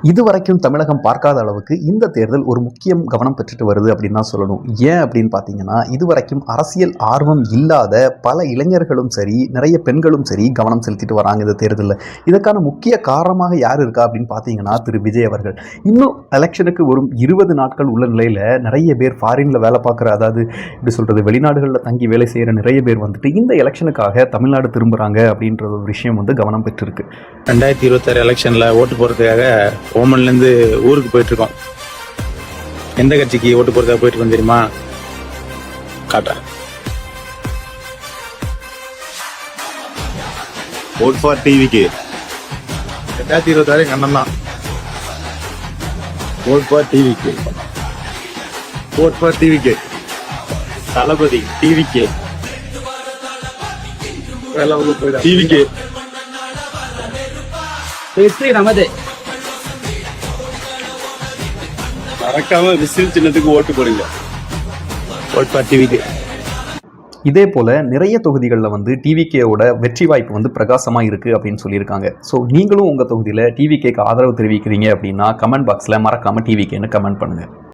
இதுவரைக்கும் தமிழகம் பார்க்காத அளவுக்கு இந்த தேர்தல் ஒரு முக்கியம் கவனம் பெற்றுட்டு வருது அப்படின்னு தான் சொல்லணும். ஏன் அப்படின்னு பார்த்தீங்கன்னா, இதுவரைக்கும் அரசியல் ஆர்வம் இல்லாத பல இளைஞர்களும் சரி, நிறைய பெண்களும் சரி கவனம் செலுத்திட்டு வராங்க இந்த தேர்தலில். இதற்கான முக்கிய காரணமாக யார் இருக்கா அப்படின்னு பார்த்தீங்கன்னா, திரு விஜய் அவர்கள். இன்னும் எலெக்ஷனுக்கு வரும் 20 நாட்கள் உள்ள நிலையில் நிறைய பேர் ஃபாரினில் வேலை பார்க்குற, அதாவது இப்படி சொல்கிறது, வெளிநாடுகளில் தங்கி வேலை செய்கிற நிறைய பேர் வந்துட்டு இந்த எலெக்ஷனுக்காக தமிழ்நாடு திரும்புகிறாங்க அப்படின்ற ஒரு விஷயம் வந்து கவனம் பெற்றிருக்கு. 2026 எலெக்ஷனில் ஓட்டு போகிறதுக்காக ஓமன்லேருந்து ஊருக்கு போயிட்டுருக்கோம். எந்த கட்சிக்கு ஓட்டு போகிறதுக்காக போயிட்டுருக்கோம் தெரியுமா? காட்டுறேன். ஓட் ஃபார் டிவிக்கு 2026 எங்கள் அண்ணன் தான். ஓட் ஃபார் டிவிக்கு ஓட் ஃபார் டிவிக்கு தளபதி டிவிக்கு டிவிக்கு வெற்றி நமது. மறக்காம விசில் சின்னத்துக்கு ஓட்டு போடுங்க. ஓட் ஃபார் டிவிக்கு. இதே போல் நிறைய தொகுதிகளில் வந்து டிவிகேவோட வெற்றி வாய்ப்பு வந்து பிரகாசமாக இருக்குது அப்படின்னு சொல்லியிருக்காங்க. ஸோ நீங்களும் உங்கள் தொகுதியில் டிவிகேக்கு ஆதரவு தெரிவிக்கிறீங்க அப்படின்னா கமெண்ட் பாக்ஸில் மறக்காமல் டிவிகேன்னு கமெண்ட் பண்ணுங்கள்.